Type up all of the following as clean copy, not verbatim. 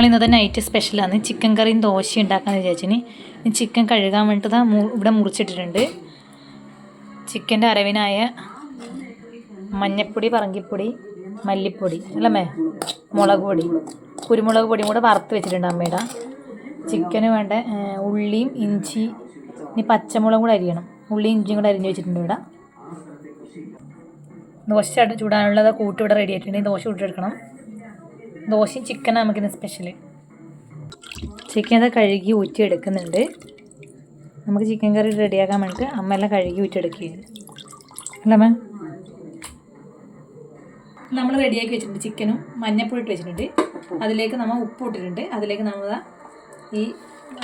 നമ്മൾ ഇന്നത്തെ നൈറ്റ് സ്പെഷ്യലാണ് ചിക്കൻ കറിയും ദോശയും ഉണ്ടാക്കാമെന്ന് വിചാരിച്ചിന്. ചിക്കൻ കഴുകാൻ വേണ്ടിയിട്ട് ഇവിടെ മുറിച്ചിട്ടിട്ടുണ്ട്. ചിക്കൻ്റെ അരവിനായ മഞ്ഞൾപ്പൊടി, പറങ്കിപ്പൊടി, മല്ലിപ്പൊടി അല്ലമ്മേ, മുളക് പൊടി, കുരുമുളക് പൊടിയും കൂടെ വറുത്ത് വെച്ചിട്ടുണ്ട് അമ്മയുടെ. ചിക്കന് വേണ്ട ഉള്ളിയും ഇഞ്ചി, ഇനി പച്ചമുളകും കൂടെ അരിയണം. ഉള്ളിയും ഇഞ്ചിയും കൂടെ അരിഞ്ഞ് വെച്ചിട്ടുണ്ട് ഇവിടെ. ദോശ ചൂടാനുള്ളത് കൂട്ട് ഇവിടെ റെഡി ആയിട്ടുണ്ട്. ദോശ ചുട്ടെടുക്കണം. ദോശയും ചിക്കനാണ് നമുക്കിന്ന് സ്പെഷ്യൽ. ചിക്കൻ അത് കഴുകി ഊറ്റിയെടുക്കുന്നുണ്ട്. നമുക്ക് ചിക്കൻ കറി റെഡിയാക്കാൻ വേണ്ടിയിട്ട് അമ്മ എല്ലാം കഴുകി ഊറ്റിയെടുക്കുകയാണ് അല്ല അമ്മ. നമ്മൾ റെഡിയാക്കി വെച്ചിട്ടുണ്ട്. ചിക്കനും മഞ്ഞപ്പൊടി ഇട്ട് വെച്ചിട്ടുണ്ട്. അതിലേക്ക് നമ്മൾ ഉപ്പ് ഇട്ടിട്ടുണ്ട്. അതിലേക്ക് നമ്മൾ ഈ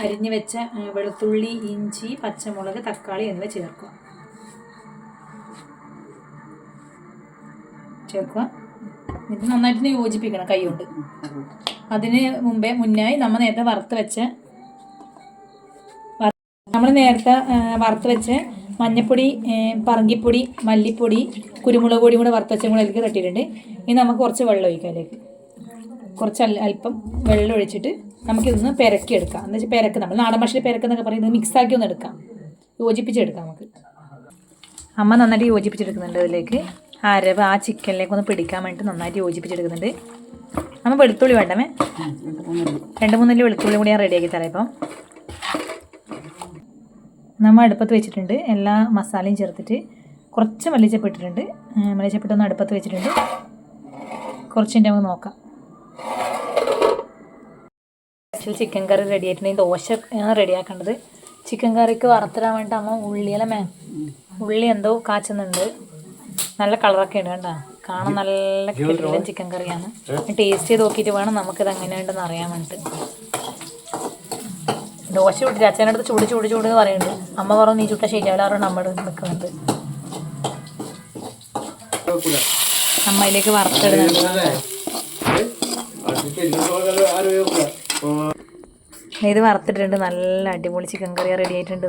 അരിഞ്ഞ് വെച്ച വെളുത്തുള്ളി, ഇഞ്ചി, പച്ചമുളക്, തക്കാളി എന്നിവ ചേർക്കുക. ഇത് നന്നായിട്ട് യോജിപ്പിക്കണം കൈ കൊണ്ട്. അതിന് മുന്നായി നമ്മൾ നേരത്തെ വറുത്ത് വെച്ച മഞ്ഞൾപ്പൊടി, പറങ്കിപ്പൊടി, മല്ലിപ്പൊടി, കുരുമുളക് പൊടിയും കൂടെ വറുത്ത് വെച്ചും കൂടെ അതിലേക്ക് തട്ടിയിട്ടുണ്ട്. ഇനി നമുക്ക് കുറച്ച് വെള്ളം ഒഴിക്കാം. അതിലേക്ക് കുറച്ച് അല്പം വെള്ളം ഒഴിച്ചിട്ട് നമുക്കിതൊന്ന് പെരക്കിയെടുക്കാം. എന്ന് വെച്ചാൽ നമ്മൾ നാടൻ ഭാഷയിൽ പെരക്കെന്നൊക്കെ പറയുന്നത് മിക്സാക്കി ഒന്ന് എടുക്കാം, യോജിപ്പിച്ചെടുക്കാം നമുക്ക്. അമ്മ നന്നായിട്ട് യോജിപ്പിച്ചെടുക്കുന്നുണ്ട്. അതിലേക്ക് അരവ് ആ ചിക്കനിലേക്ക് ഒന്ന് പിടിക്കാൻ വേണ്ടിയിട്ട് നന്നായിട്ട് യോജിപ്പിച്ചെടുക്കുന്നുണ്ട്. നമ്മൾ വെളുത്തുള്ളി വേണ്ടമേ, 2-3 വെളുത്തുള്ളി കൂടി ഞാൻ റെഡിയാക്കി തരാം. ഇപ്പം നമ്മൾ അടുപ്പത്ത് വെച്ചിട്ടുണ്ട്. എല്ലാ മസാലയും ചേർത്തിട്ട് കുറച്ച് മല്ലിച്ചപ്പ് ഇട്ടിട്ടുണ്ട്. മല്ലിച്ചപ്പിട്ടൊന്ന് അടുപ്പത്ത് വെച്ചിട്ടുണ്ട്. കുറച്ചിൻ്റെ നമുക്ക് നോക്കാം. ആക്ച്വലി ചിക്കൻ കറി റെഡി ആയിട്ടുണ്ടെങ്കിൽ ദോശ റെഡിയാക്കേണ്ടത്. ചിക്കൻ കറിക്ക് വറുത്തിടാൻ വേണ്ടിയിട്ട് അമ്മ ഉള്ളി എന്തോ കാച്ചുന്നുണ്ട്. നല്ല കളറൊക്കെ ഉണ്ട് കേട്ടോ. കാണാൻ നല്ല കിടിലൻ ചിക്കൻ കറിയാണ്. ടേസ്റ്റ് ചെയ്ത് നോക്കിയിട്ട് വേണം നമുക്കിത് എങ്ങനെയുണ്ടെന്ന് അറിയാൻ വേണ്ടിയിട്ട്. ദോശ ചുട്ടിട്ട് അച്ഛൻ്റെ അടുത്ത് ചൂട് എന്ന് പറയുന്നുണ്ട്. അമ്മ പറഞ്ഞു നീ ചുട്ട ശരിയാവില്ലാറുണ്ട് നമ്മുടെ നിൽക്കുന്നുണ്ട്. അമ്മ ഇതിലേക്ക് വറുത്തിടുന്നുണ്ട്. ഇത് വറുത്തിട്ടുണ്ട്. നല്ല അടിപൊളി ചിക്കൻ കറി റെഡി ആയിട്ടുണ്ട്.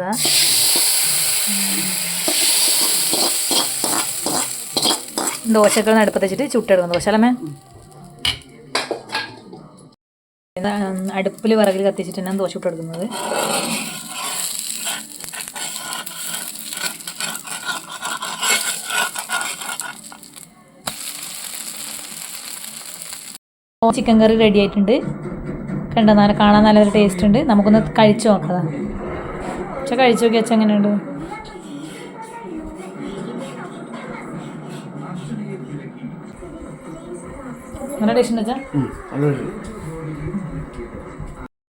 ദോശകൾ അടുപ്പത്ത് വെച്ചിട്ട് ചുട്ടെടുക്കണം. ദോശ അല്ലമ്മേ. അടുപ്പിൽ വിറകിൽ കത്തിച്ചിട്ടാണ് ദോശ ചുട്ടെടുക്കുന്നത്. ചിക്കൻ കറി റെഡി ആയിട്ടുണ്ട്. കണ്ടോ, കാണാൻ നല്ലൊരു ടേസ്റ്റ് ഉണ്ട്. നമുക്കൊന്ന് കഴിച്ചു നോക്കാം. പക്ഷെ കഴിച്ചു നോക്കി വെച്ചാൽ എങ്ങനെയുണ്ട്? നല്ല ടേസ്റ്റ് ഉണ്ട് വെച്ചാൽ.